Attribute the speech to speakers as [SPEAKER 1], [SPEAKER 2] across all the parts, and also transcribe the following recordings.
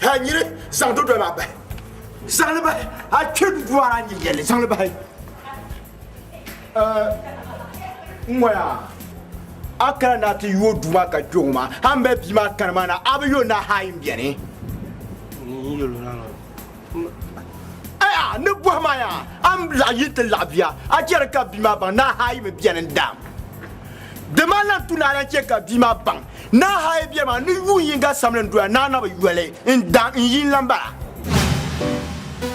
[SPEAKER 1] Hanyere Santo de la Bay. Sanaba, I couldn't go on yelling Sanaba. Mwaya. Akana ti you do maka joma. Ambe bima kanamana. Abiyo na haim biene. Aya, ne boamaya. Am la yite labia. Ajerka bima ba na haim biene dam. Demala tunala cheka bima bang. Na haim biema ni yinga samlen do na na yuele in dam in yin lamba.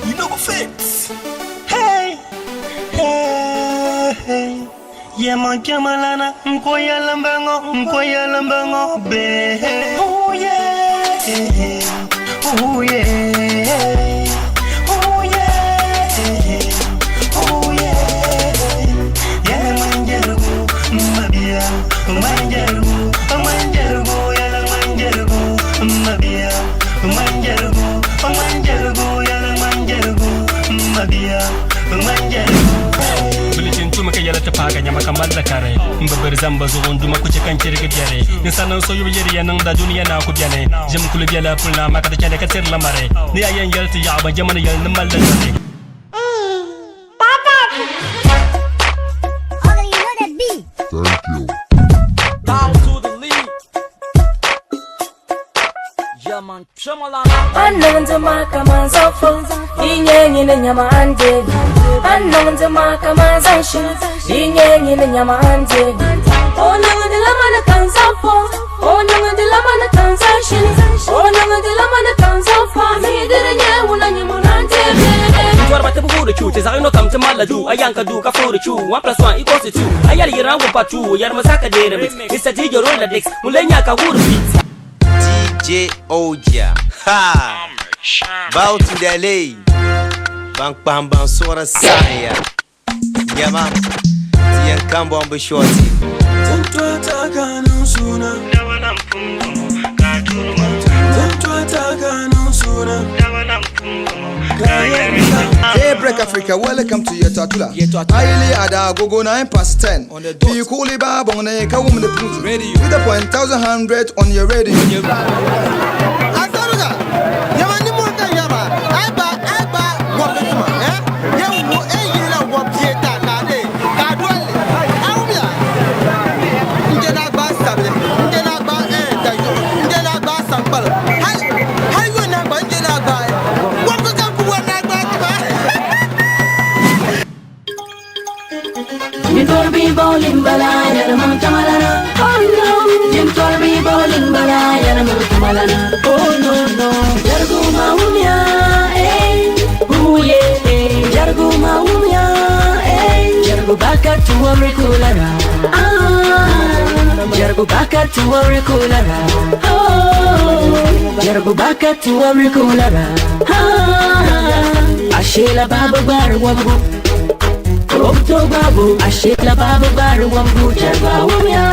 [SPEAKER 1] You know fit.
[SPEAKER 2] Hey, hey, hey. Yema jamalana, mkoya lambango, be. Oh yeah, oh yeah, oh yeah, oh yeah. Yala manjarugo, mabia, manjarugo, yala manjarugo, mabia, manjarugo, yala manjarugo, mabia, manjarugo. Tuma ka yala tapaga nyama kamalla kare mbabar zamba zo nduma ku cikan kirga biyare insanan so yu yeri yanan da duniya na ku biyane jim kulu biyala pulna maka da kyale ka tir lamare ni ayan yalti ya ba jamana yal nan mallan ne
[SPEAKER 3] Papa oh you know that beat.
[SPEAKER 4] Thank you.
[SPEAKER 5] Down to the lead. Yeah man, Shamalana.
[SPEAKER 6] Anong jamaka man zafo Yinyaa na nyama ande Anong jamaka man zanshu Yinyaa na nyama ande Onang de lama na kan zafo Onang de lama na kan zanshu Onang de lama na kan zafo Mi dire nya una nyama ande
[SPEAKER 5] Tuwar ba ta bugu da cu ta zai no kam ta malladu ayanka du ka fo da cu 1 + 1 = 2 ayar yiran go patu yar masaka de remix Mr. DJ roll the decks mulenya ka huru beat
[SPEAKER 7] DJ Oja, ha! Bout to the lay. Bang bang bang sora saya. Yama, tiyan kambo ambe shorty.
[SPEAKER 2] Tantwa takanu suna dawanam pungo katuruma Tantwa takanu suna dawanam pungo
[SPEAKER 8] Daybreak Africa, welcome to your tatula. Highly ada gogo 9 + 10. On the dot. You cool bab on a kawum the put. Radio. With a 1,100 on your radio. Asaruga. Yamani monta yama. Aba wapetuma. Yamu eyila wapieta kade. Kadwale. Awumia. Ngena ba sable. Ngena ba dayo. Ngena ba sampal. Hay wona ba ngena ba.
[SPEAKER 6] You told me bowling balaya na mantamalana Oh no You told me bowling balaya na mantamalana Oh no Jargo maumya Oh yeah Jargo maumya Jargo baka tu amrikulara Jargo baka tu amrikulara Jargo baka tu amrikulara Ashela babu baru wabu Okto babu, ashela babu baru wambu jaba wamya.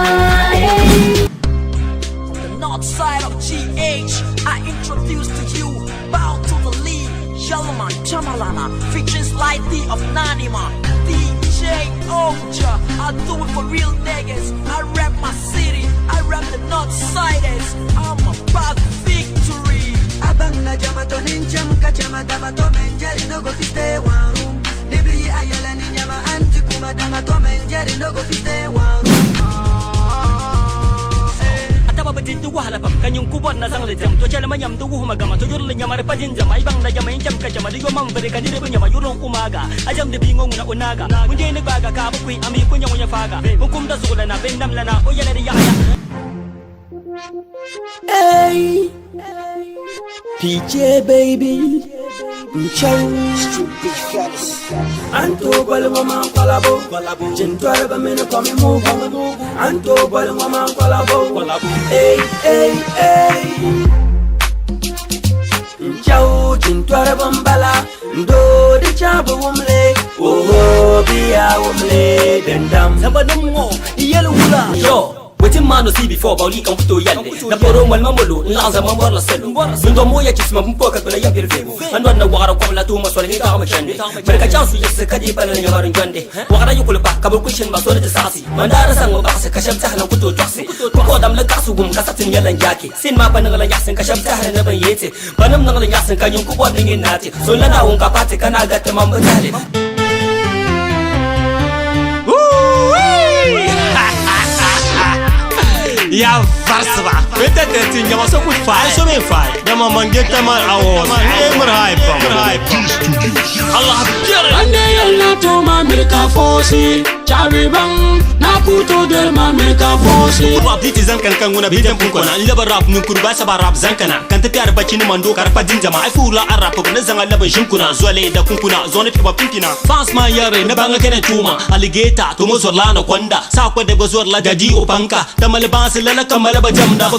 [SPEAKER 5] From the north side of GH, I introduce to you Bow to the lead, Yalaman Chamalana, featuring Slight D of Nanima, DJ Oja. I do it for real niggas. I rap my city, I rap the north siders. I'm about victory.
[SPEAKER 9] Abanga jamato ninjam kachama damato menjari no go stay one room. Nibli ayala ni nyama anti kuma damato menjari no go stay one room.
[SPEAKER 5] Ataba bajin du wahala pam kanyung kubon na sang lejam to chala manyam du humagama to jurle nyamare pajin jam ai bang na jam jam kachama digo mam bere kanire punya mayurong umaga ajam de bingong na unaga munje ni baga ka bukui ami kunya munya faga hukum da sula na bendam lana o yale ya
[SPEAKER 2] Hey, PJ baby, chow. Anto balwa man palabo, jentware ba meno kami move. Anto balwa man palabo, hey. Chow, jentware bambala, ndo de chabu umle, oh biya umle dendam.
[SPEAKER 5] Sabanum mo yelu wula yo.
[SPEAKER 2] Wetin man no see before bauli kan fito yalle na poro mal mamolo la zaman war la selu mun do moya ci sma mpo ka bala ya birfego an wadna wara ko la to masol ni ka ma chande barka chansu yes kadi bala ni marin jande wara yukul ba kabul kushin ma so da sasi mandara san ba sa kasham tahlan kuto toksi ko dam la kasu gum kasatin yalan jake sin ma ban la yasin kasham tahlan na ban yete banam na la yasin kanyun ku bod ni nati so la na won ka pate kana ga tamam mutale
[SPEAKER 4] Ya varsva. Vete te tinha mas eu faz, eu me faz. Ya mamangeta mal awos. Ai merhaipa. Allah biar.
[SPEAKER 10] Ande yalla to ma America fosi. Charibang na puto del ma America fosi.
[SPEAKER 4] Rap diti zankan kan una bidan punkona. Laba rap nun kurba saba rap zankana. Kan tafi arba cini mando karfa din jama. Ai fula arap ko na zanga laba shinkuna. Zuale da kunkuna. Zone tiba pimpina. Fans ma yare na banga kene tuma. Alligator to mo zorla na kwanda. Sa kwa de bazorla dadi opanka. Tamal bas lala kamala ba jamda.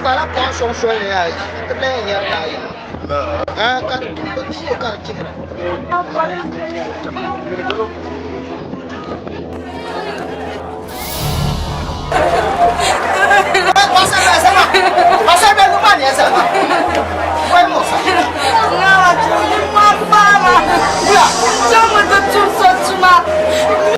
[SPEAKER 8] Para pension soleil, também é aí. Ah, cara, que cara tira. Passa bem no banho essa. Vai moça.
[SPEAKER 6] Não, tu uma fama. Chama do tu só tuma.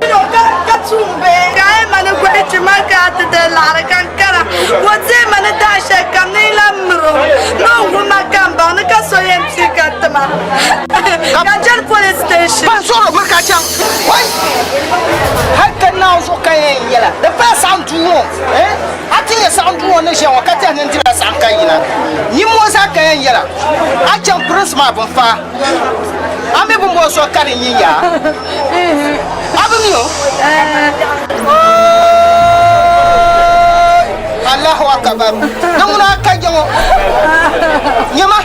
[SPEAKER 6] Miro ka tumbe, ga mano kwete makata de lara kankara. Wote mano dasha kamnila mro. No uma kamba, no ka soyem sikatama. Kajan police station.
[SPEAKER 8] Pansoro makachang. Wai. Hakka now so kayen yela. The first sound to know, eh? Ati sound to know she wakati nentira sanka yina. Ni mo sa kayen yela. Acham prince ma bonfa. Ame bombo so kare Yinyaa. Abunyo. Allahu akbar. Namuna kajango. Nyama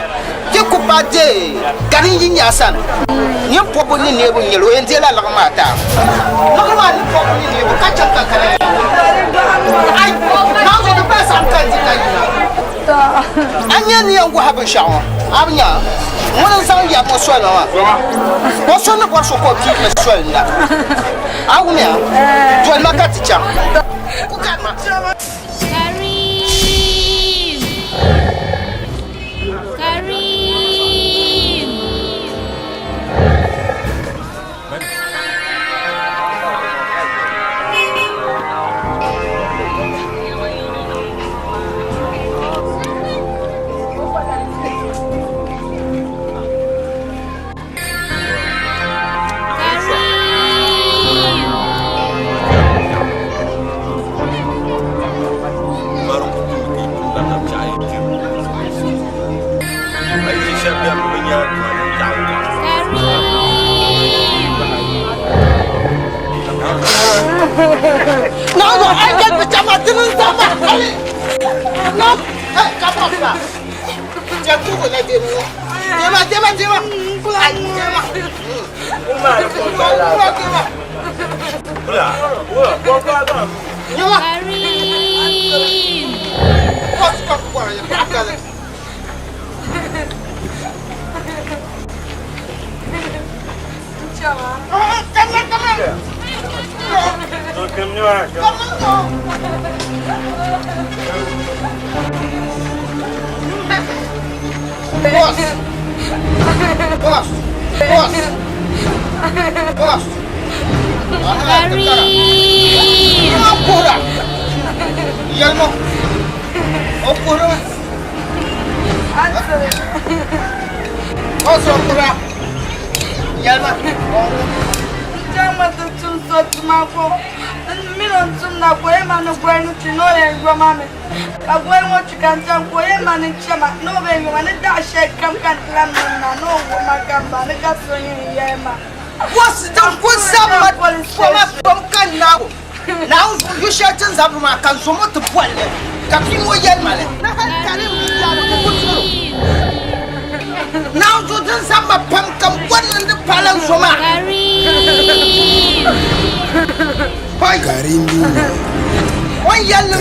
[SPEAKER 8] ke kupade Kareem Yinyaa san. Ni popo ni nebu nyelo entela la mata. Nakuma ni popo ni nebu kachanga kare. Ai, now the best I'm anya ni yangu haben shawo. Abnya. Mwana sang ya mo swela wa. Mo swela kwa soko ti me swela. Awumia. Tuel makati cha. Kukama.
[SPEAKER 3] Kareem! Kareem!
[SPEAKER 8] No, I get the Jamatin Sama. No, come on. Just do it. What's the good summer from now? Now you shut us up my consumer to point. Kareem now to do some pumpkin one in the palace from Kareem. One yellow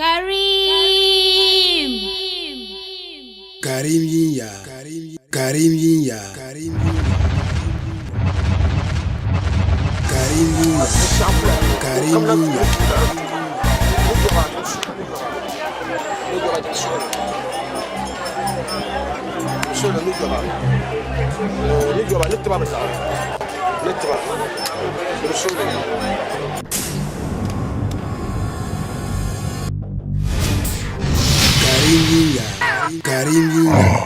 [SPEAKER 11] Kareem Yinyaa. Kareem Yinyaa. Kareem Yinyaa. Kareem Yinyaa. Kareem Yinyaa.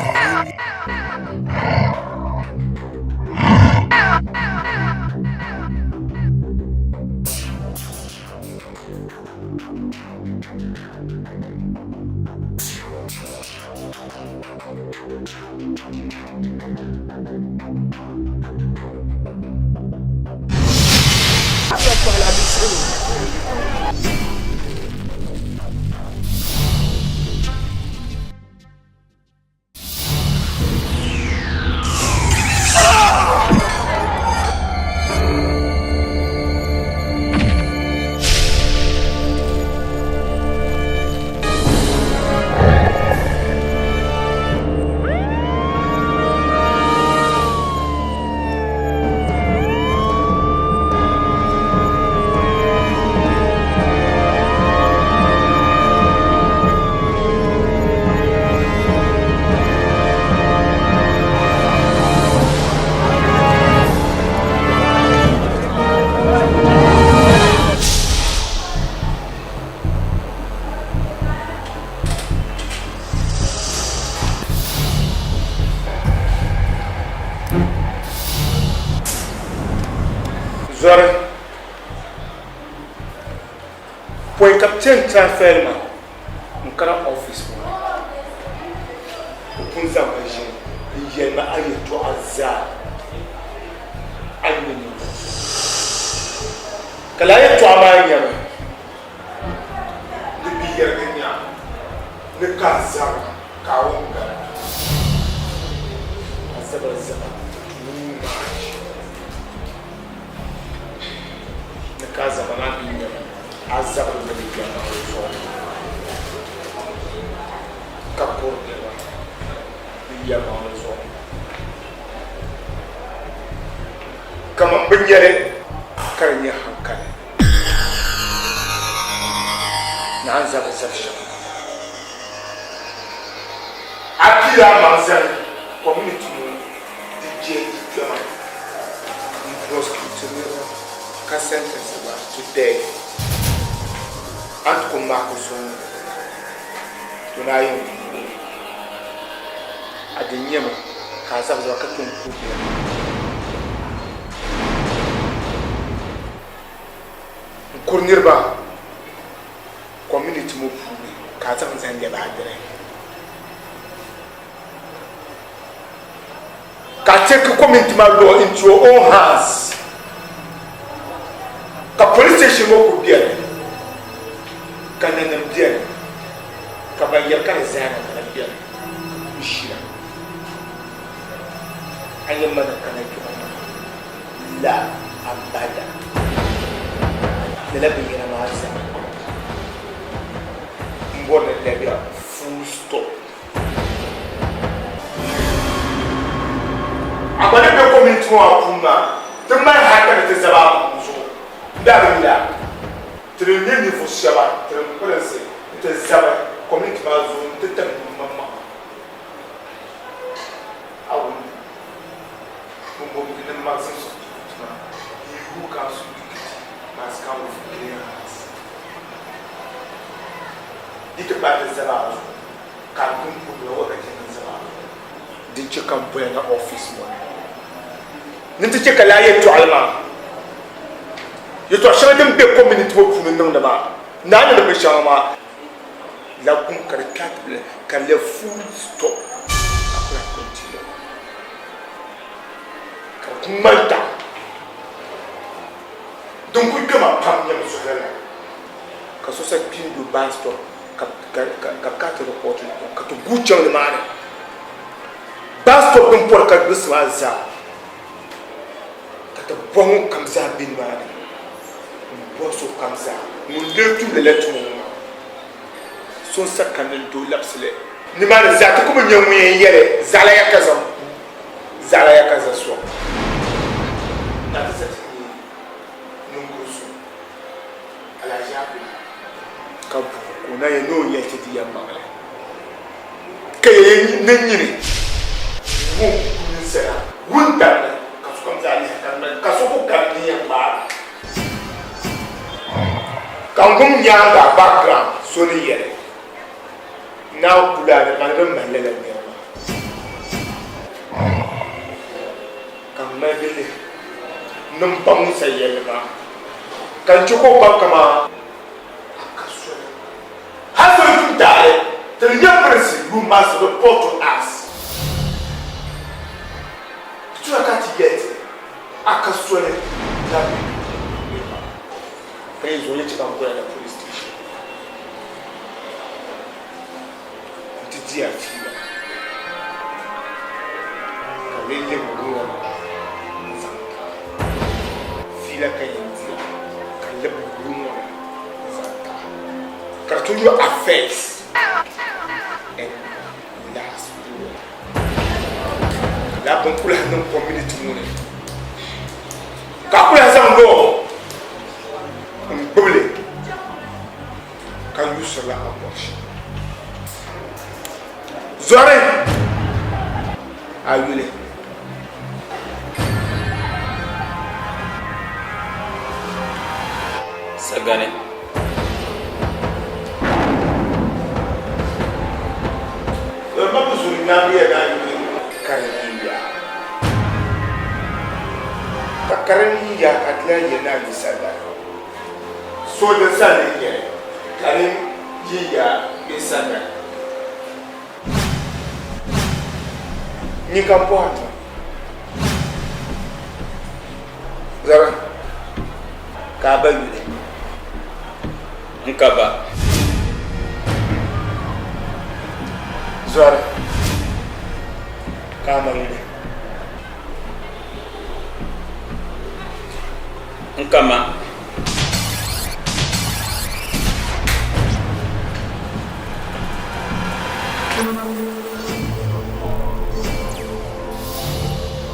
[SPEAKER 1] Point captain transfer man, nkara office mo. Opunza machine, yema aye to azar. Ayeni. kala ye to ama yam ni bi yer nya ni ka zam ka wonga azaba ni ka zam na bi nya azaba ni bi nya na so ka por de ba bi ya ma so kama binyere karnya hankali na azaba safsha akira manzan community mu DJ Diploma prosecutor ka sentence ba today at kuma ko so tunayi adinyema ka azaba ka tun ku Kurnirba community mo fubi ka ta nzange ba dire ka take community ma law into your own hands ka police station mo ku biya ka nanam biya ka ba yar kan zana ka biya mishira ayyama da kana ki la abada Nella bigina mazza un buon lebia full stop abane be community wa kuma te mai haka te zaba muso da bila trenye ni fo shaba tren prense te zaba community ma zo te tem mama awu mo bigina mazza so you can must come with clear hands. Dito ba the zaba kan kun ku do wa kake zaba din ci kan boye na office mo nin ti ce kala ye to alma yo to shan din be community mo funu nan da ba na da be shan ma la kun karkat kan le full stop akura continue ka kun manta donc il kama pam yam so dala ka so sa pin do basto ka ka report ka to guchan le mane basto dum por ka bisma za ka to bon kam za bin mane bo so kam za mun le tu le letu so sa kanel do lapsle ni mane za ta kuma nyamu yere zala ya kaza so na ta kuna ye no ye tedi ya mangale kay nanyini mu kunsera wunta ka su kan zali ka su ko kan ni ya ba kan gum nya da background so ni yere na kula da kan ran malala ne kan mabele num pamu sayel ba kan chuko ba kama the young who must report to us. To a cat yet, I can swell it. Praise when you come to the police station. The dear fever. I really will feel like I can live with room. Cartoon affairs. La pompula non community money. Kapula zango. Mbule. Can you sell a abortion? Zore. Ayule.
[SPEAKER 12] Sagane.
[SPEAKER 1] Mabu zuri ngambi ya gani Kareem. Kareem ya katla yana bisada. So da sani ke Kareem ya bisada. Ni kampuan. Zara. Kaba yule.
[SPEAKER 12] Nkaba.
[SPEAKER 1] Zora. Kama yule.
[SPEAKER 12] Nkama.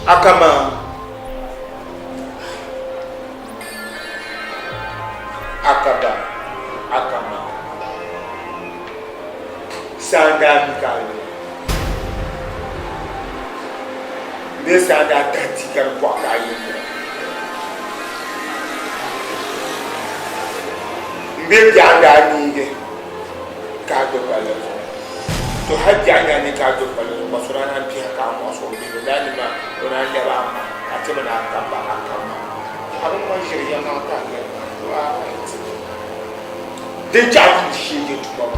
[SPEAKER 1] Akama. Akaba. Akama. Sanda mikali. Nessa da tática no Quacaí. Mbele anda ni kado pale. To haja ni kado pale. Masurana pia kama so mbele ndani ma unaenda bama. Atema na kamba akama. Hapo sheria na kanga. Wa. Deja tu shije tu baba.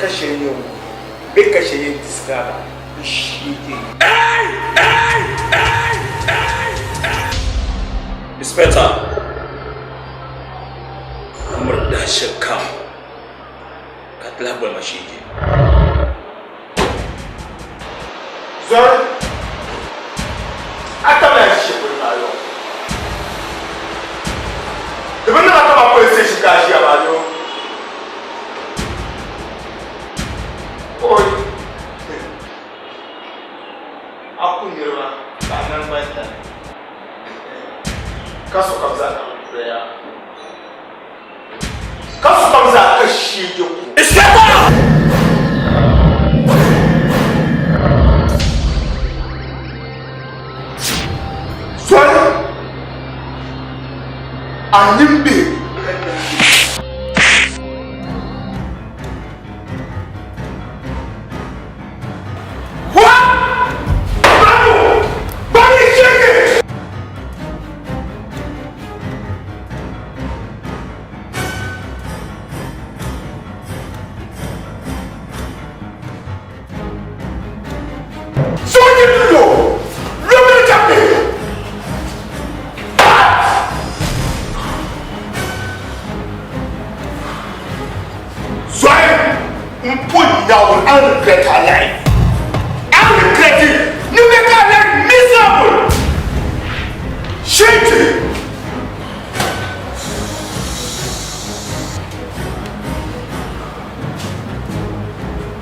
[SPEAKER 1] Kashe yau bai kashe yin diska ba shi ke
[SPEAKER 12] Inspector Umar da shakka ka talabar mashiji
[SPEAKER 1] zor aka mai shi kurna yau da bana aka ba ko sai shi kashi a bayo oi aku nirwa kanan banta kaso kabza ya kaso kabza kashi ku
[SPEAKER 12] Inspector
[SPEAKER 1] Soya Animbe I regret her life. I regret it. You make her life miserable. Shitty.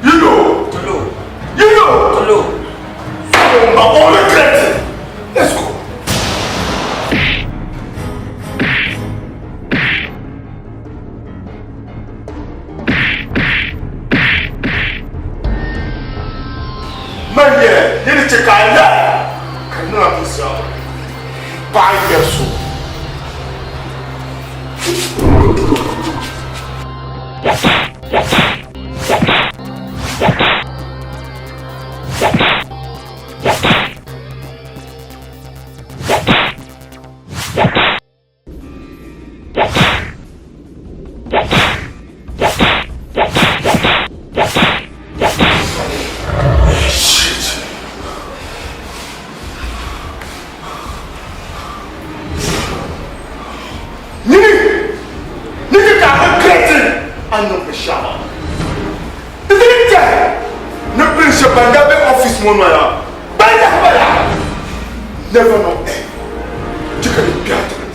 [SPEAKER 1] You know.
[SPEAKER 12] Tulu.
[SPEAKER 1] You know.
[SPEAKER 12] Tulu.
[SPEAKER 1] So I all regret it. Let's go. Yeni çıkardı. Kanı yapısı. Bayıyorsun. Never know. You can be better.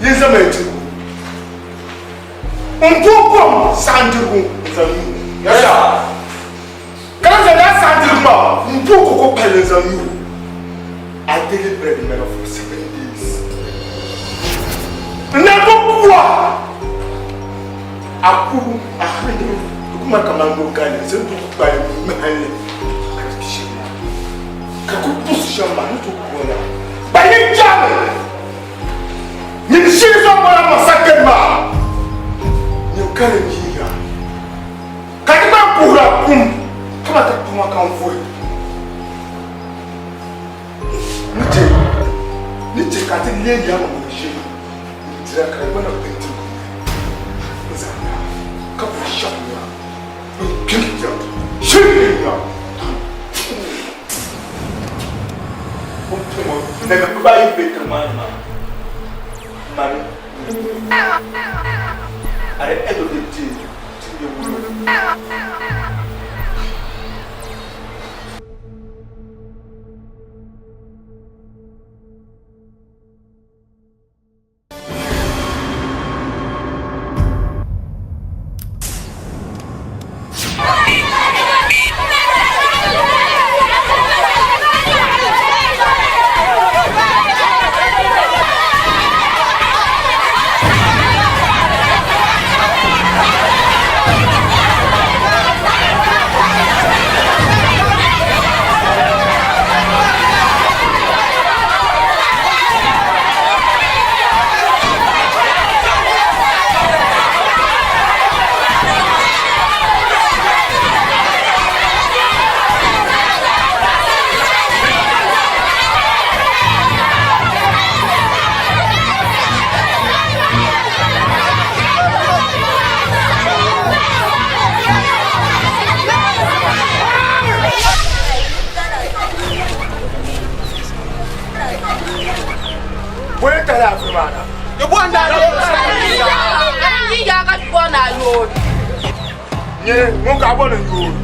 [SPEAKER 1] Yizameti. Umpupo sandiru nzanyu. Yasa. Kaza na sandiru ma umpuko ko pele nzanyu. I delivered men for 7 days. Never kwa. Aku ahadi kuma kamando gani zentu kubai mahali. Kakupusu shamba ntu kuona. Bayi jame. Ni shizo mwana masakema. Ni Kareem Yinyaa. Katiba kura kum. Kama takuma kamfoi. Nite kati leli ya mwashi. Nitira Kareem na penti. Nzana. Kapu shamba. Nkikija. Shinya. Nega kubai beka mama. Mami. Are edo de ti. Ti wulo.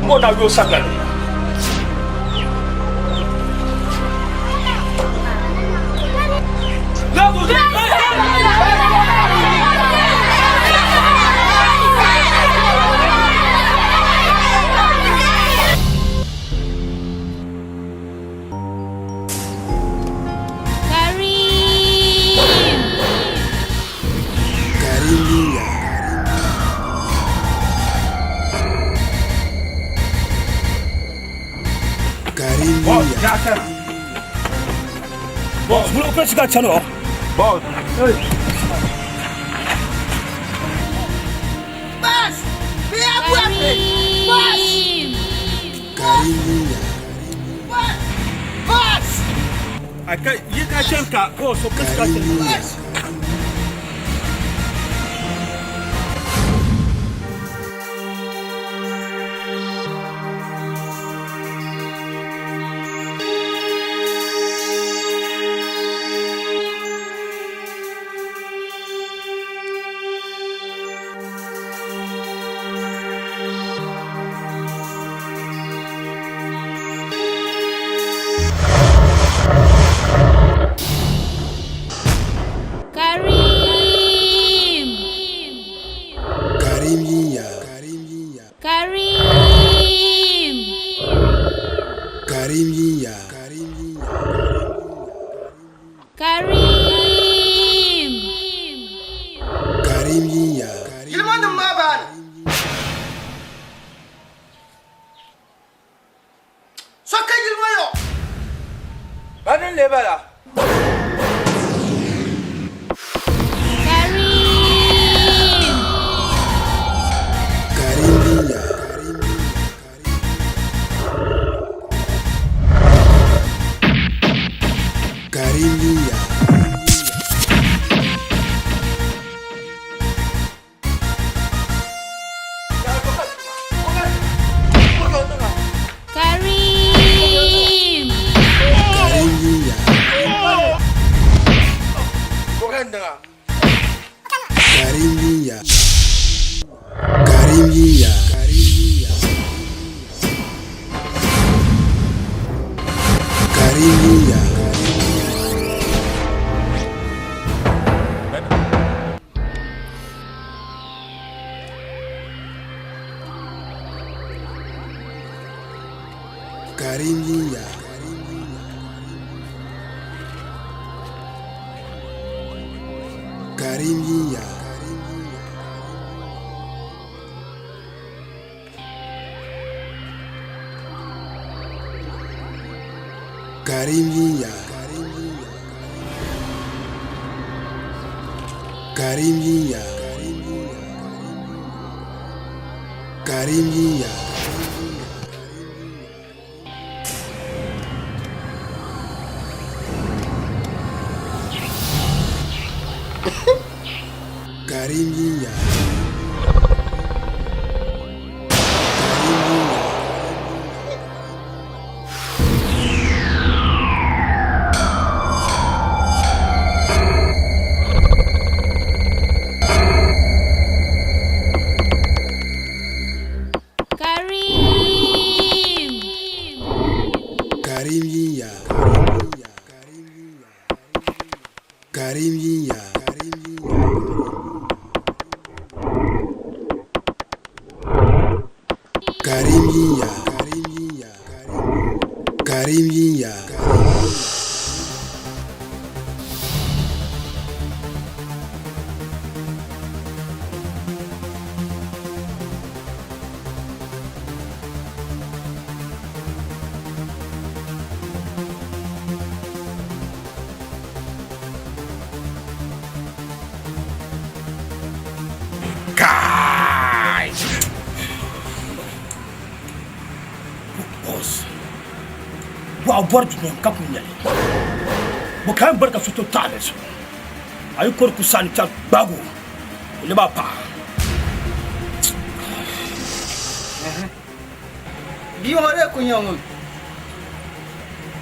[SPEAKER 12] Mona yo sagal.
[SPEAKER 2] Boss, belum pernah cakap channel. Boss.
[SPEAKER 8] Bas! Biar aku apa? Bas!
[SPEAKER 11] Kareem
[SPEAKER 8] Bas! Bas!
[SPEAKER 2] Akan, ia kacang kak. Boss, belum pernah cakap channel.
[SPEAKER 8] Bas!
[SPEAKER 11] Kareem Yinyaa. Kareem Yinyaa.
[SPEAKER 8] Ilman ma ba. Soka ilman yo. Badan le bala.
[SPEAKER 11] Kareem Yinyaa. Kareem Yinyaa. Kareem Yinyaa. Kareem Yinyaa. Kareem Yinyaa. Kareem Yinyaa. Kareem Yinyaa. Kareem Yinyaa. Kareem Yinyaa. Kareem Yinyaa. Kareem Yinyaa. Kareem Yinyaa. Kareem Yinyaa.
[SPEAKER 12] وعبرت من قبل يلي وكان بركة في التالس أي كوركو ساني تال باغو اللي بابا
[SPEAKER 8] بيوم عليكم يوم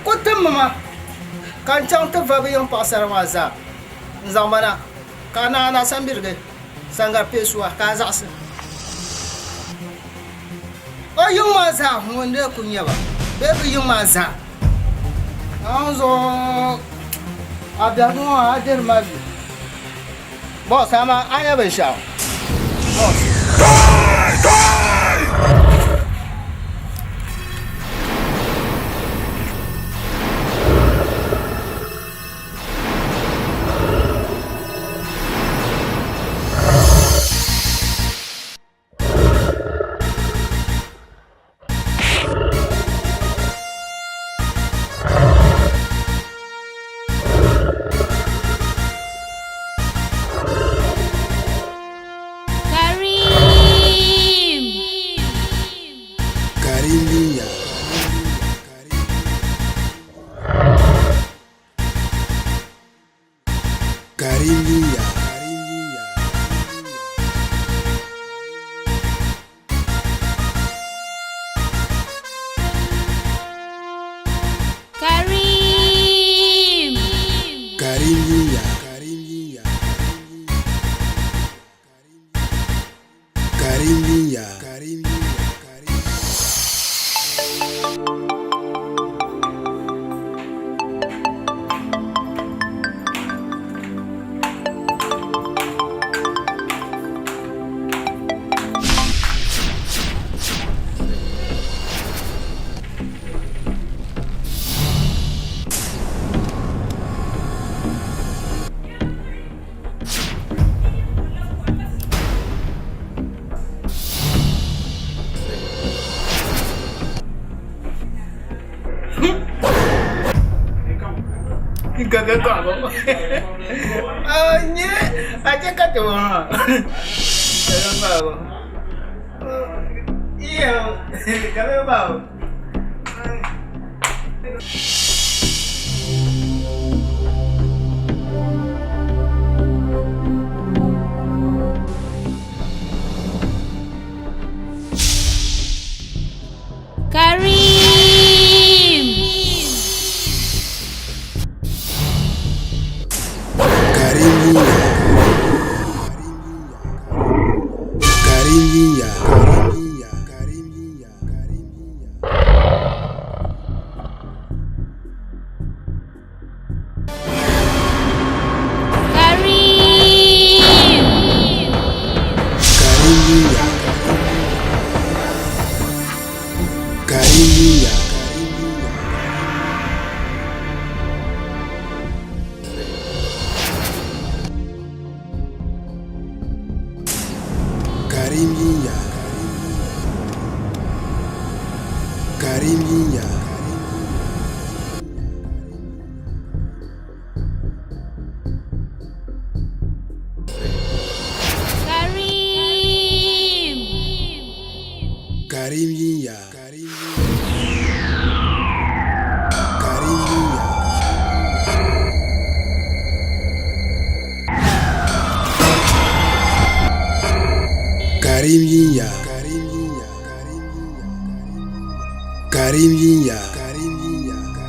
[SPEAKER 8] كنت ماما كان جاون تفابي يوم باسر وازا زمانا كان أنا سامبيرغي سانغار بيسوا كازاس يوم وازا من لكم يابا بيبي يوم وازا Anzo abiano ader mabi. Boss ama anya besha. Boss. Kareem Yinyaa.
[SPEAKER 6] Kareem.
[SPEAKER 11] Kareem Yinyaa. Kareem Yinyaa.
[SPEAKER 8] Gagal kau. Anye, aja kata orang. Gagal kau. Iya, gagal kau.
[SPEAKER 6] Kareem.
[SPEAKER 11] Kareem Yinyaa. Kareem Yinyaa. Kareem Yinyaa. Kareem Yinyaa. Kareem Yinyaa. Kareem Yinyaa. Kareem Yinyaa. Kareem Yinyaa.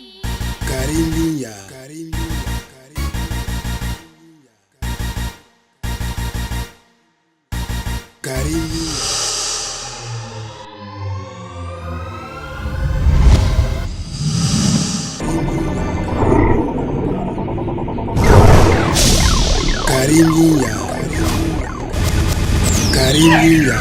[SPEAKER 11] Kareem Yinyaa. Kareem Yinyaa. Kareem Yinyaa. Kareem Yinyaa.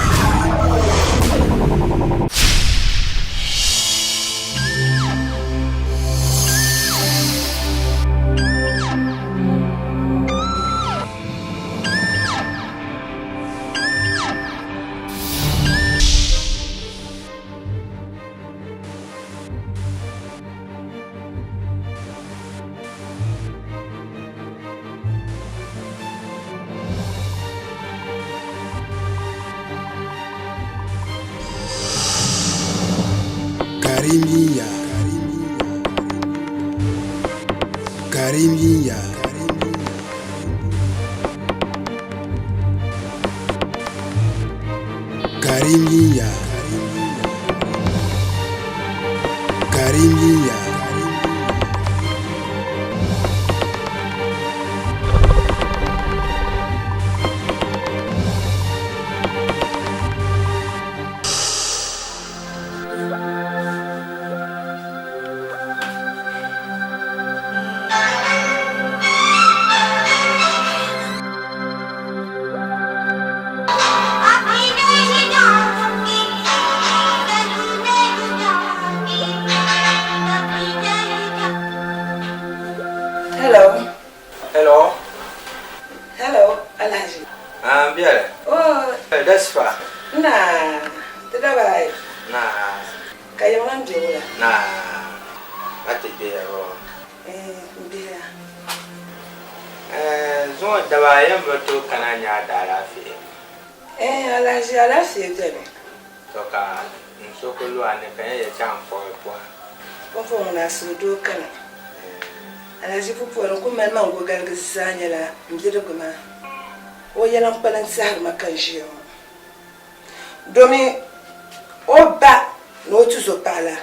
[SPEAKER 11] Kareem Yinyaa. Kareem Yinyaa. Kareem Yinyaa. Kareem Yinyaa.
[SPEAKER 13] Hello, Alaji.
[SPEAKER 7] Bien.
[SPEAKER 13] Oh,
[SPEAKER 7] That's far.
[SPEAKER 13] nah, tidak baik.
[SPEAKER 7] Nah,
[SPEAKER 13] Kayak orang Jawa.
[SPEAKER 7] nah. Ati biya ro.
[SPEAKER 13] Biya.
[SPEAKER 7] Zo da bayan bato kana nya da lafi.
[SPEAKER 13] Alaji, alaji je ne.
[SPEAKER 7] To ka so ko lu ane kan ya chan fo po.
[SPEAKER 13] Ko fo na su do kana. Alaji pupu ran ko man man go galga sanya la ngire guma. O yalan palan sahar makan shi. Domi oba no tuzo pala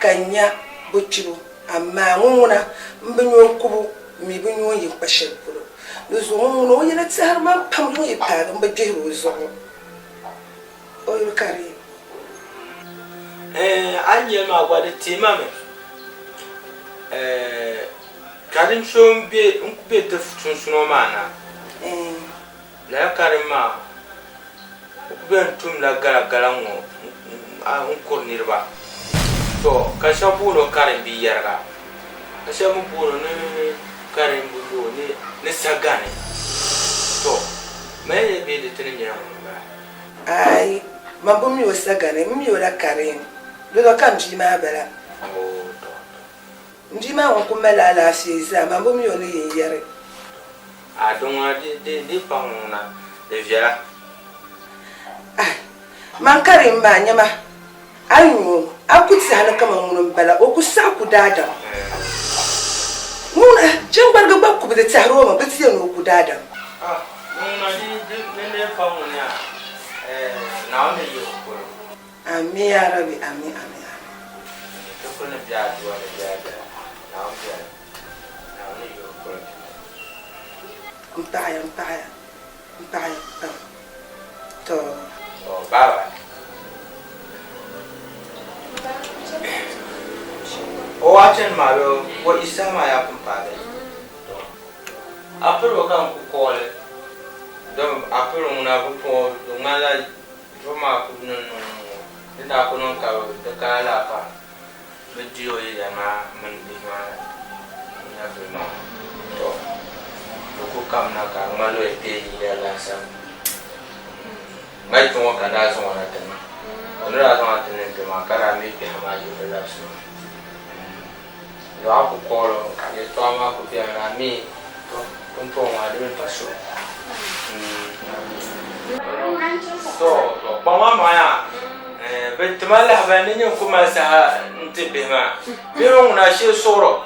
[SPEAKER 13] kanya buchibu amma nguna mbinyo kubu mi binyo yin kwashe kulo luzo nguna o yalan sahar ma pam no ipaga mbage rozo. O yukari
[SPEAKER 7] anye ma gwada tima me. Karim shombe nkube tafutun suno mana. La karima ukube ntum la gara ngo unkur nirba. To kashabulo karim bi yarga. Kashabulo ne karim bulo ne sagane. To meye be de tenya ba.
[SPEAKER 13] Ai mabumi o sagane mimi o la karim. Lo kam jima bala. Njima on kumela la fiza mambo mi oni yere
[SPEAKER 7] adonga de pangona de viera
[SPEAKER 13] man karim ba nyama ayu akuti hana kama munun bala o ku sa ku dada muna jangbar ga ba ku bi da taro ma biti no ku dada
[SPEAKER 7] muna de pangona na me yo ko
[SPEAKER 13] amin ya rabbi amin
[SPEAKER 7] to kuna biya duwa biya
[SPEAKER 13] Mpaya. To.
[SPEAKER 7] Oh, baba. O acha chen malo wo isama ya pumpade apelo kan ku kole dom apelo muna ku po ngala joma ku no nda ko non ka de kala pa video ya ma man di ma na be ma to ko kam na ka malo e pe ya la sa mai to ka da so na tan ondra so na tan pe ma kara mi pe ma ju pe la so do aku kolo ka ye to ma ku pe na mi to pompo ma de pa so to pa ma ya بنتمال حبانين يوم كم ساعة نتبه ما بيرون ناشي صورة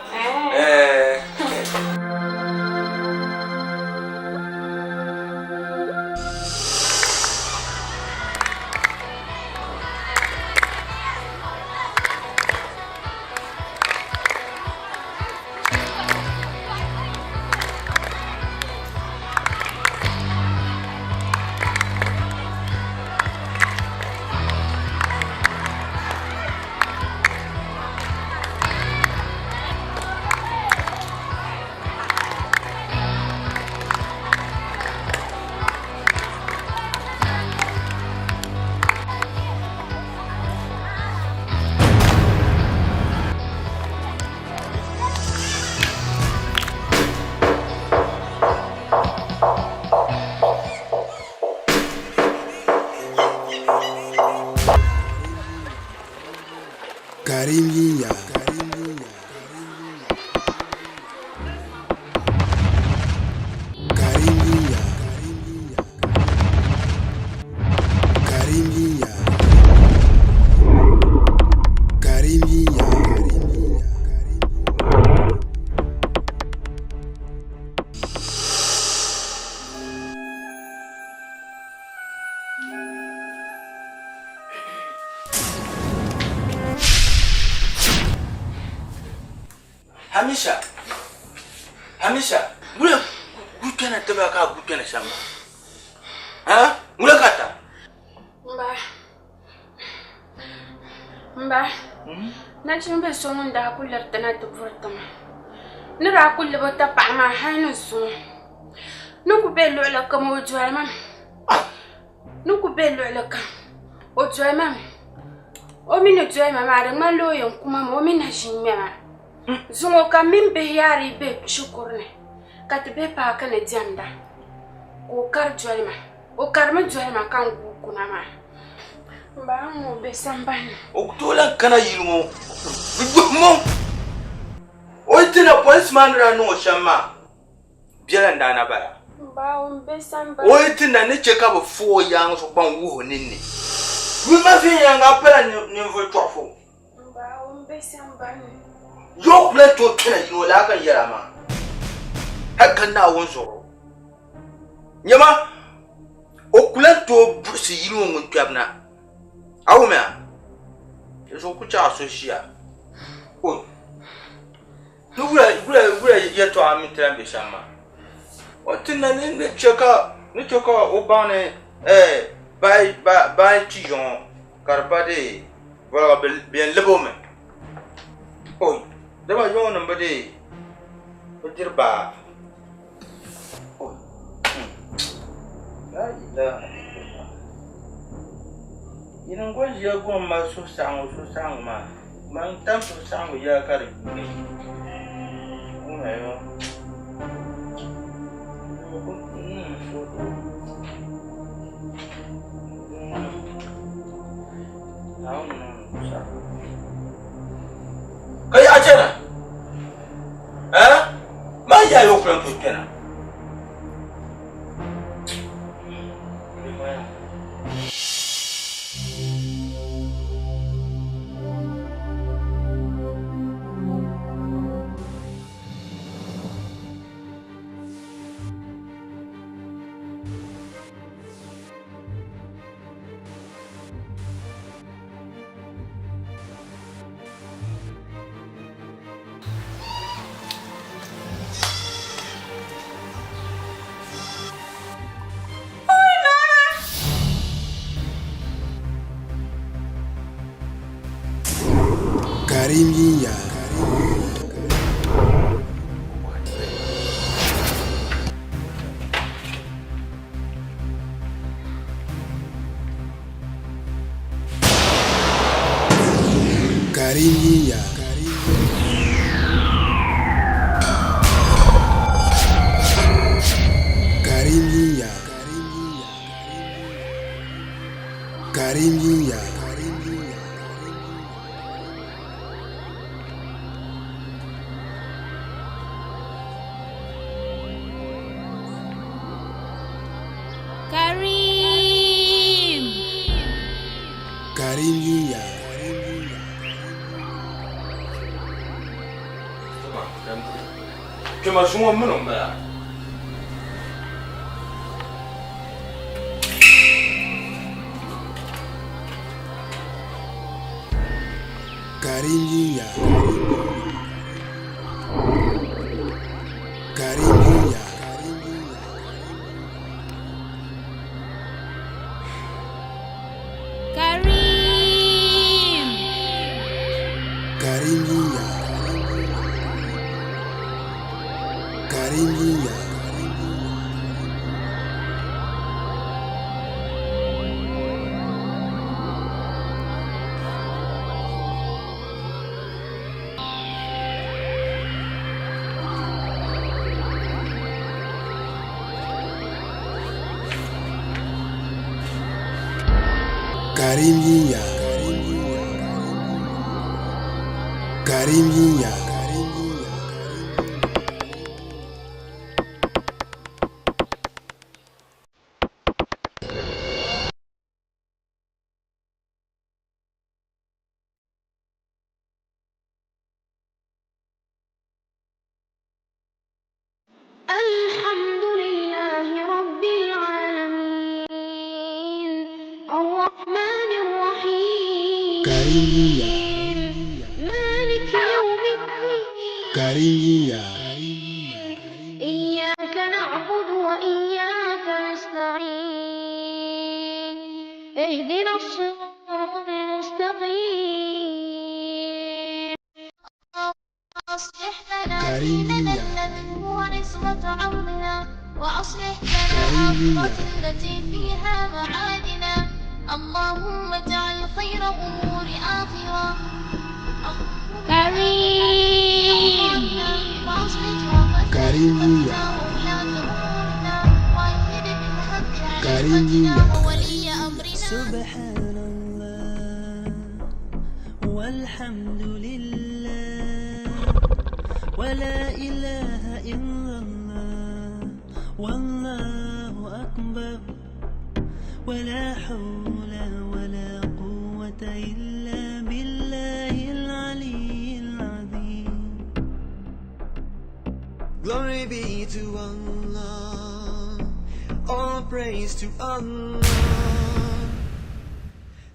[SPEAKER 11] Kareem Yinyaa. Kareem Yinyaa. Kareem Yinyaa. Kareem Yinyaa.
[SPEAKER 7] Hamisha, mula gutana taba ka gutana shamba. Ha? Mula kata.
[SPEAKER 6] Mba. Na chimbe songun da kular tana to furtama. Nira kulli bata pa ma hanu su. Nuku belu ala kam o joyma. Nuku belu ala kam. O joyma. O minu joyma ma da malo yon kuma mo mina shinma. Zungo ka min be yari be shukurne katbe pa kana janda ko kar joyma o karma joyma kan kuna ma ba mo be samban
[SPEAKER 7] O tolan kana yilmo bidumo o tina policeman ra no shamma biela ndana bara
[SPEAKER 6] ba o be samban
[SPEAKER 7] o tina ne cheka bo fo yang so ban wo ninni wi ma fi yang apela ni vo twafo
[SPEAKER 6] ba o be samban
[SPEAKER 7] yo kula to kana yino la kan yara ma hakan na won so nyama o kula to busi yino mun twabna awuma so ku cha social o no gura ya to ami trambe shama o tinna ne cheka o bane bai ti jon karpade wala bien lebome o dama yo nan bade dirba o la ila ina ngwa ya go ma so sang ma man tam so sang ya kare ni una yo Kaya aja na, maya yo plan tu kena.
[SPEAKER 11] Kareem Yinyaa. Kareem Yinyaa. Kareem Yinyaa. Kareem Yinyaa.
[SPEAKER 3] Kareem.
[SPEAKER 11] Kareem Yinyaa.
[SPEAKER 1] Cuma semua minum dah.
[SPEAKER 11] Kareem Yinyaa. Kareem Yinyaa.
[SPEAKER 3] Kareem.
[SPEAKER 11] Kareem Yinyaa. Kareem Yinyaa. Kareem Yinyaa. Kareem Yinyaa.
[SPEAKER 3] الحمد لله رب العالمين الرحمن الرحيم
[SPEAKER 11] Kareem Yinyaa.
[SPEAKER 3] مالك يوم الدين
[SPEAKER 11] Kareem Yinyaa.
[SPEAKER 3] إياك نعبد وإياك نستعين اهدنا الصراط المستقيم أصلح لنا ديننا الذي هو عصمة أمرنا وأصلح لنا آخرتنا التي فيها معادنا اللهم اجعل خير أمور آخرة كريم
[SPEAKER 11] Kareem Yinyaa. Kareem Yinyaa.
[SPEAKER 3] وولي أمرنا
[SPEAKER 9] سبحان الله والحمد لله ولا إله إلا الله والله أكبر ولا حول ولا قوة إلا بالله العلي العظيم. Glory be to Allah, all praise to Allah.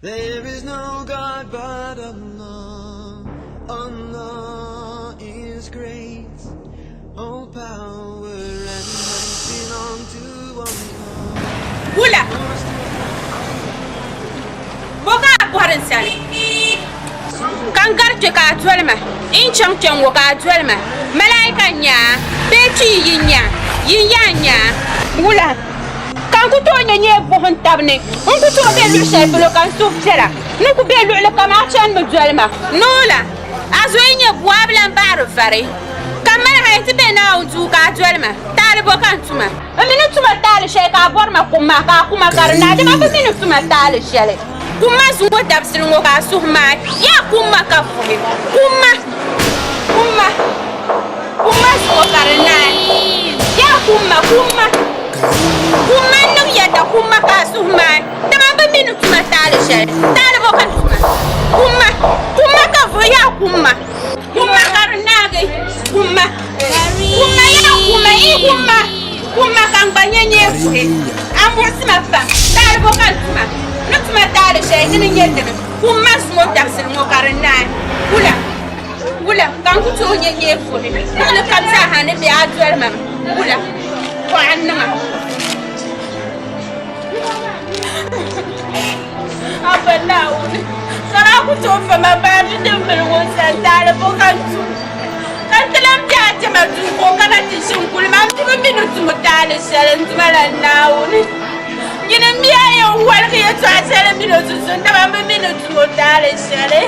[SPEAKER 9] There is no God but Allah. Allah is great. All power and might belong to Allah.
[SPEAKER 14] Hula! Boga borin sale. Kangar ka atwelma. In chang chang wo ka atwelma. Malaika nya, beti Yinyaa. Hula. Kan ku to nye bohon tabne. On ku to be lu shay blo kan su tera. Nu ku be lu le kama chan mu zwelma. Nola. Azoynya buablan baru fare. Kamara hayti be na uju ka zwelma. Talibo kan tuma. Aminu tuma tali shay ka borma kuma karna de ma aminu tuma tali shale. Kuma zungo dabsir ngo ka suhma. Ya kuma ka fuhi. Kuma zungo karna. Ya kuma no yata kuma ka suhma. Dama ba minu tuma tali shale. Talibo kan tuma. Kuma ka fuhi ya kuma karna ge. Kuma ya kuma kan banyenye fuhi. Amursi mafa. Talibo kan tuma. Nutuma tali shay ni nyende kuma smo dabsir ngo karna. Wula kan ku to nye fuhi. Wala kan sa hane be adwar mam. Wula ko annama. Abana sara ku to fa ma ba ni dembel wo san tali bo kan tu. Kan telam jaje ma tu ko kana ti shinkul ma tu be no tu tali shay ntuma nauni. Yine miya yo walki yo tsasele mino tsunta ba mino tsotale sele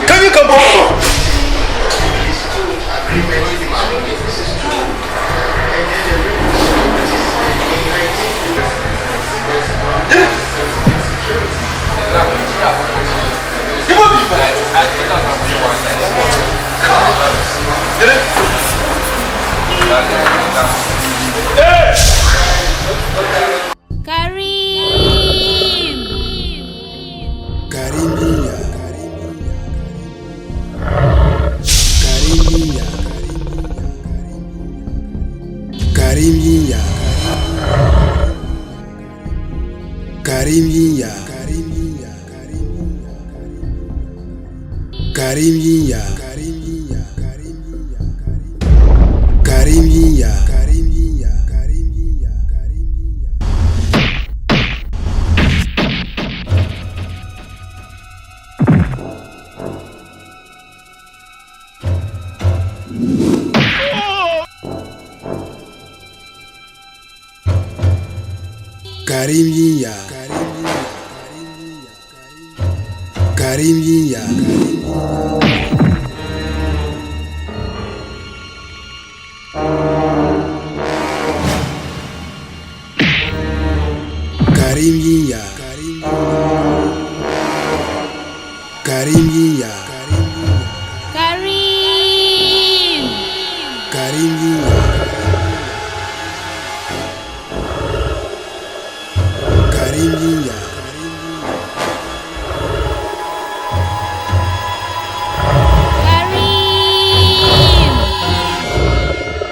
[SPEAKER 1] Can you come back?
[SPEAKER 3] Kareem!
[SPEAKER 11] Kareem Yinyaa. Kareem Yinyaa. Kareem Yinyaa. Kareem Yinyaa. Kareem Yinyaa. Kareem Yinyaa. Kareem Yinyaa. Kareem Yinyaa. Kareem Yinyaa. Kareem Yinyaa.
[SPEAKER 3] Kareem!
[SPEAKER 11] Kareem Yinyaa. Kareem Yinyaa.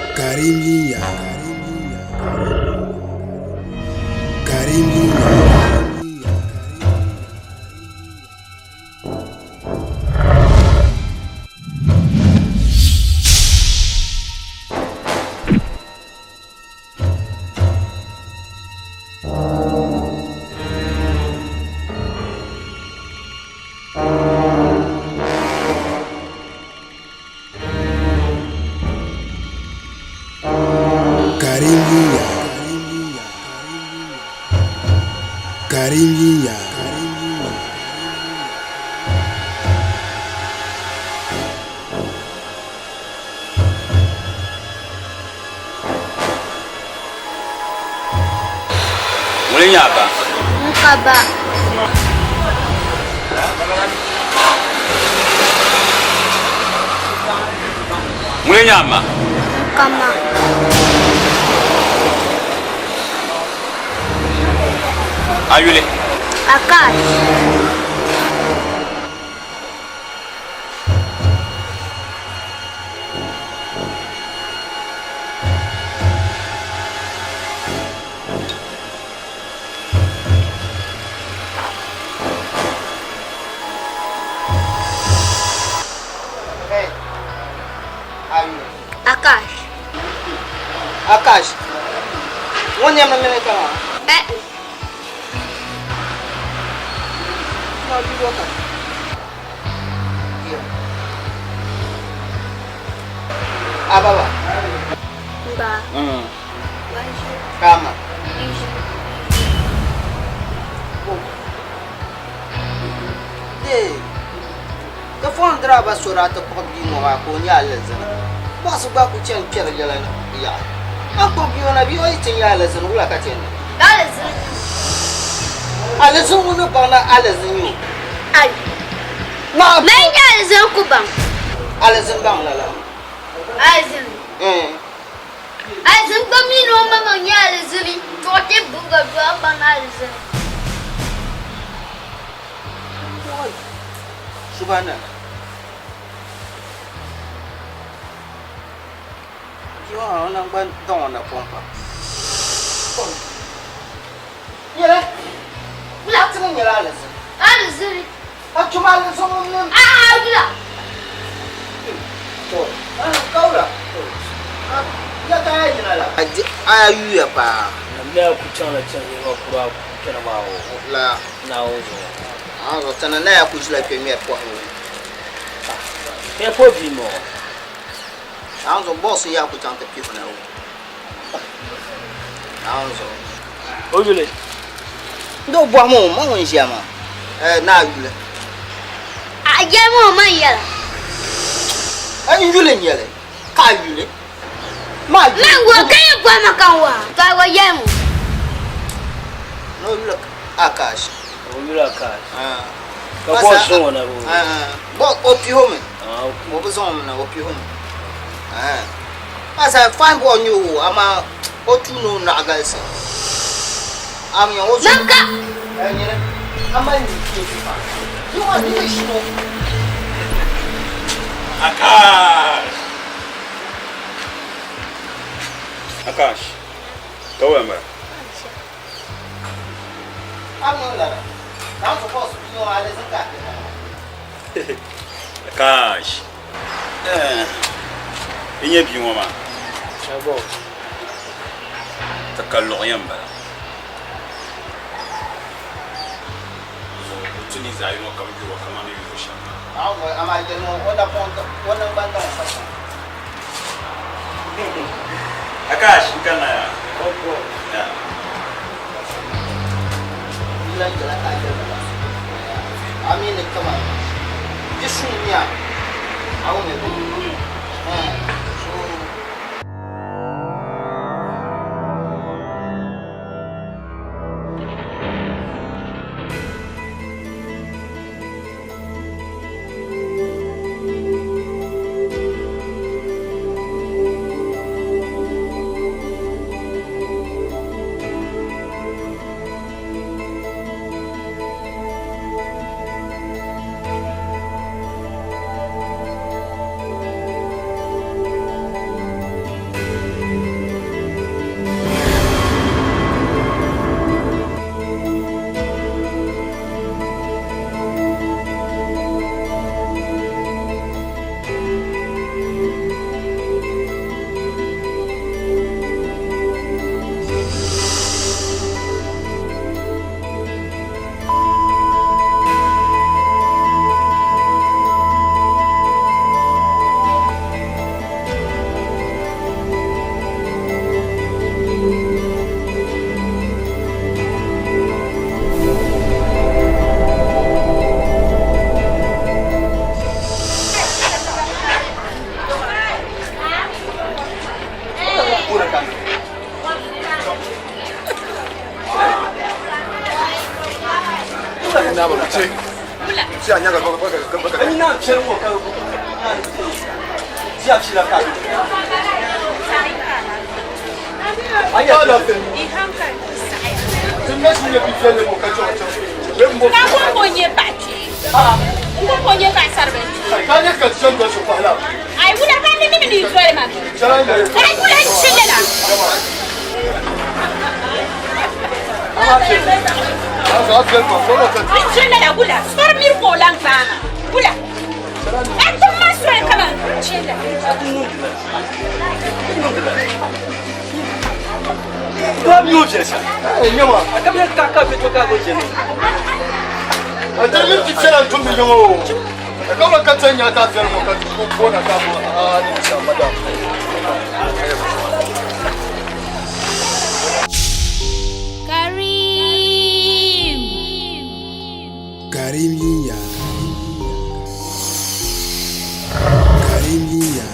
[SPEAKER 11] Kareem Yinyaa. Kareem Yinyaa. Kareem Yinyaa. Kareem Yinyaa.
[SPEAKER 15] Mulinyaba.
[SPEAKER 3] Mkaba.
[SPEAKER 15] Mulinyama.
[SPEAKER 3] Mkama.
[SPEAKER 15] Ayule.
[SPEAKER 3] Akash.
[SPEAKER 8] Ababa.
[SPEAKER 3] Ba.
[SPEAKER 8] Kama. Ka fon draba sura ta ko bi mo ba ko nya lazan ba su ba ku cen kyer yala na ya an ko bi wona bi o tin ya lazan wala ka cen
[SPEAKER 3] Lazan.
[SPEAKER 8] alazan wona ba na alazan yo
[SPEAKER 3] Ai.
[SPEAKER 8] na
[SPEAKER 3] Mai ya lazan ku ban.
[SPEAKER 8] alazan ba la la
[SPEAKER 3] Lazan. Lazan ba mi no mama ya lazan. To te buga ba ban lazan.
[SPEAKER 8] subhana yo na ban don na pompa yele la tin yele alazan
[SPEAKER 3] Lazan.
[SPEAKER 8] a chuma alazan mo
[SPEAKER 3] Gila.
[SPEAKER 8] to kaula ya ta yi na la ayu ya pa
[SPEAKER 12] na ku chana chana wa kura kana ba o
[SPEAKER 8] la
[SPEAKER 12] na o
[SPEAKER 8] zo tana na ya kujula premier kwa
[SPEAKER 12] e po bi mo
[SPEAKER 8] anzo boss ya ku tanta pi na o anzo
[SPEAKER 12] o yule
[SPEAKER 8] ndo bwa mo mo njama na yule
[SPEAKER 3] Ya mo man ya.
[SPEAKER 8] yule nyele ka yule ma yule
[SPEAKER 3] Mango kai kwa makanwa. Ka wa yemu.
[SPEAKER 8] no yule akash
[SPEAKER 12] o yule akash ka
[SPEAKER 8] Masa-
[SPEAKER 12] bo so wona bo
[SPEAKER 8] bo opi home
[SPEAKER 12] okay
[SPEAKER 8] mo bo so na opi home asa fine boy nyu ama otu no na agalse am ya otu
[SPEAKER 3] Manka.
[SPEAKER 8] nyele ama ni ki fa you want to shi no
[SPEAKER 15] Akash. Kawamba.
[SPEAKER 8] am no la na so boss bi no ale zaka
[SPEAKER 15] Akash. Inye bi ngoma.
[SPEAKER 12] chabo
[SPEAKER 15] Takallo yamba. Tuni za yuno kamjuro kama ni yusha.
[SPEAKER 8] ama je no oda ponto wona banda sa
[SPEAKER 15] Akash kana ya.
[SPEAKER 12] opo
[SPEAKER 15] Ya.
[SPEAKER 8] ila jala ka jala ami ne kama jisu nya au me so
[SPEAKER 1] Si anya ga ba.
[SPEAKER 12] ni na chen wo ka ya chi la ka
[SPEAKER 1] Aya la fe. Tu me suis le plus de mon cacho. Même mon.
[SPEAKER 14] Ka ko konye bati. Ko konye ka sarbe.
[SPEAKER 1] Quand est-ce que tu viens de ce là?
[SPEAKER 14] Ai wula ka ni ni zore ma. Ai wula chinde la. Chinde la wula. Sor mir ko lang sana. Wula. Ai ko ma sore kama chinde.
[SPEAKER 12] Ko mi o je sa nyama akam ya ka ka be to ka go je ni
[SPEAKER 1] Ajalin ki tsara tun mi yo. Ka ba ka tsanya ta tsar mu ka ko na ka mu a ni sa madam.
[SPEAKER 11] Kareem Yinyaa. Kareem Yinyaa.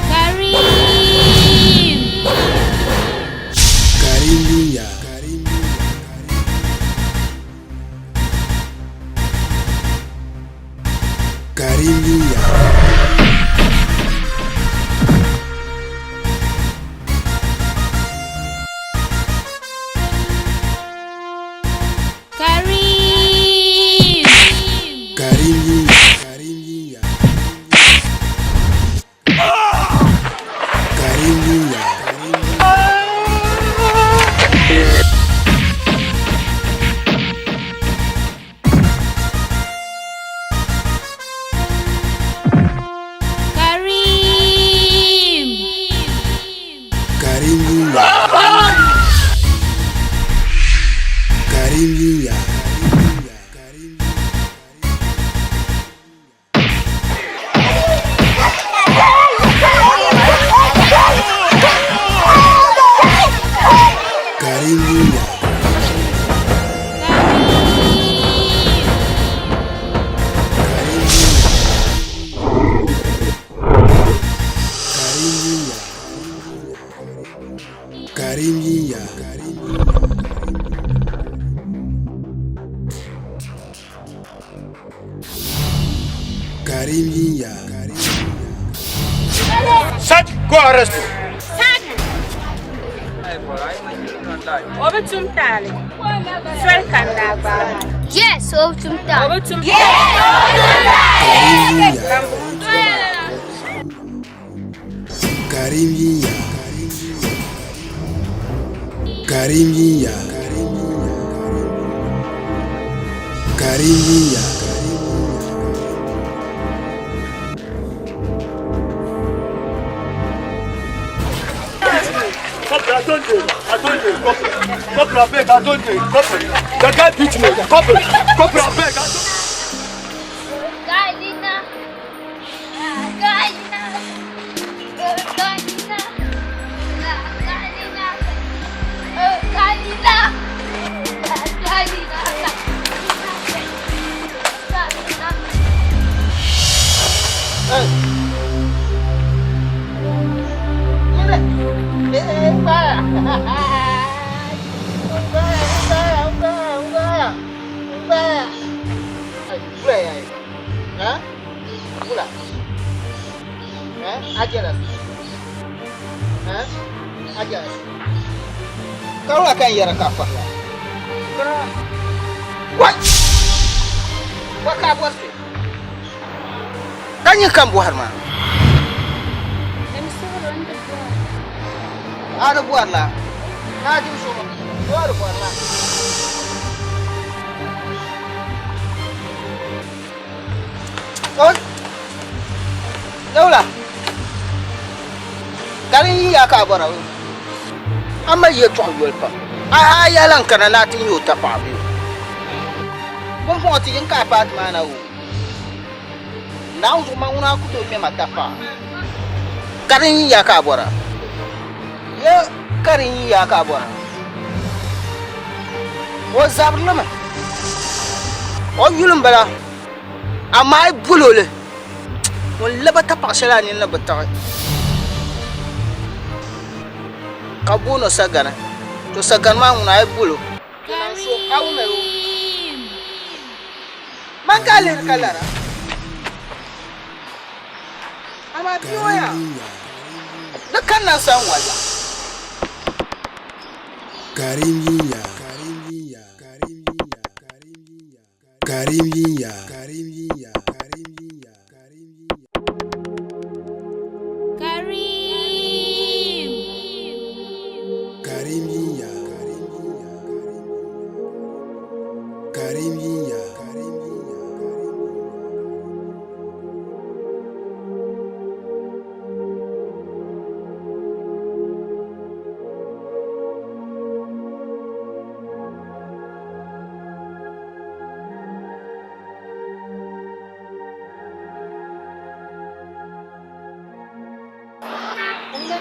[SPEAKER 11] Kareem Yinyaa. Kareem Yinyaa. Kareem Yinyaa. Kareem Yinyaa.
[SPEAKER 1] Sat, go arrest him.
[SPEAKER 14] Obetum tali. Swel kan Dagbani.
[SPEAKER 3] Yes, obetum tali.
[SPEAKER 14] Obetum tali.
[SPEAKER 11] Kareem Yinyaa. Kareem Yinyaa. Kareem Yinyaa.
[SPEAKER 1] Couple, beg, I told you. Couple. The guy beat me. Couple, beg.
[SPEAKER 8] Kau akan yara kafah lah. What? What kau buat sih? Tanya kamu buat mana? Ada buat lah. Nanti usul. Ada buat lah. Oh, tahu lah. Kali ini ya kau baru. Amal ye tuan jual pa. Ayah lang kana natin yo tapabi. Kung mo ti yung kapat mana u. Now so mauna ko to me matapa. Karin ya ka bora. Ye karin ya ka bora. O zabrla ma. O yulum bala. Amai bulole. Wala ba tapak sila ni na batak. Kabuno sagana to sagan ma una ebulo so awmeru mangale kalara ama pioya da kanna san wala
[SPEAKER 11] Kareem Yinyaa. Kareem Yinyaa. Kareem Yinyaa.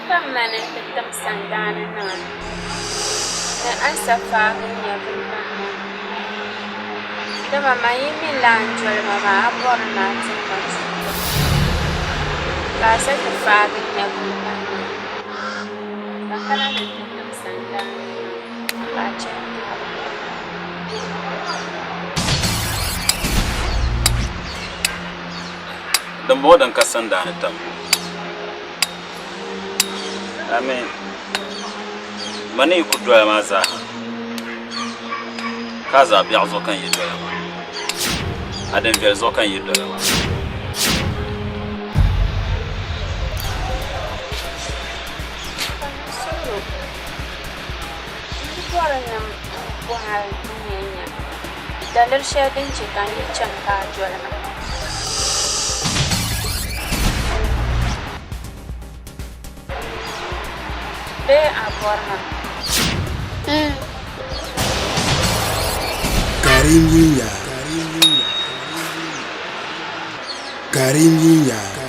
[SPEAKER 14] man and the them sandana none. The answer far in your the mamma in land where mamma born not in much. I said the far in your the color of them sandana.
[SPEAKER 15] The more than Cassandra and Tam. I mean, money could drive Maza. Kaza Biazokan you do. I didn't feel Zokan you do.
[SPEAKER 14] The little shedding chicken, you chunk be a borman.
[SPEAKER 11] Kareem Yinyaa. Kareem Yinyaa.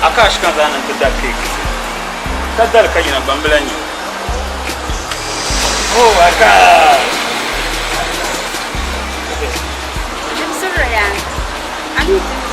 [SPEAKER 15] Akash kan zanen ta da kai kadar kan yana bambulan yi oh Akash
[SPEAKER 14] I'm sorry I'm not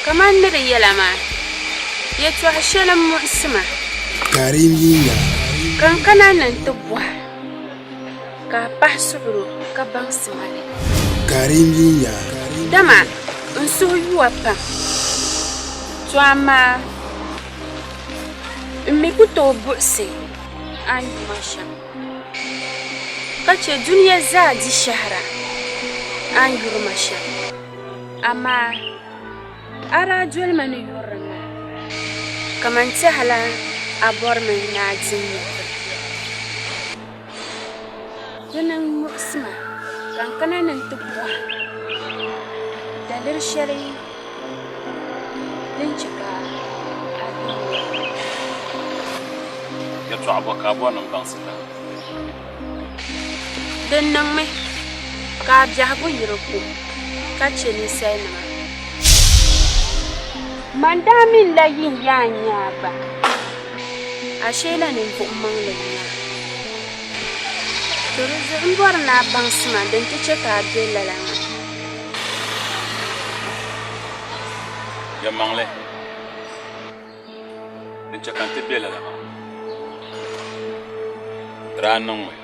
[SPEAKER 14] كمان ندي يلما يتوحشل مؤسمة
[SPEAKER 11] Kareem Yinyaa.
[SPEAKER 14] كان ننتبه كبحثوا كبنس مالي
[SPEAKER 11] Kareem Yinyaa.
[SPEAKER 14] دما نسوي وابا توما ميكوتو بؤسي أنا ماشا كاتش الدنيا زاد الشهرة أنا ماشا أما Ara dwell man yorna. Kaman hala abor man na jinni. Dunang muksma kan kananan tubwa. Dalir shari din cika
[SPEAKER 15] ya to aboka bonan bansita
[SPEAKER 14] din nan me ka jabu yiruku ka ce ni sai na mandamin la Yinyaa ba ashe la ne bu manglanya turuzu mbor na bansma din tice ka delala
[SPEAKER 15] ya mangle din ce kan tibela la ranan mai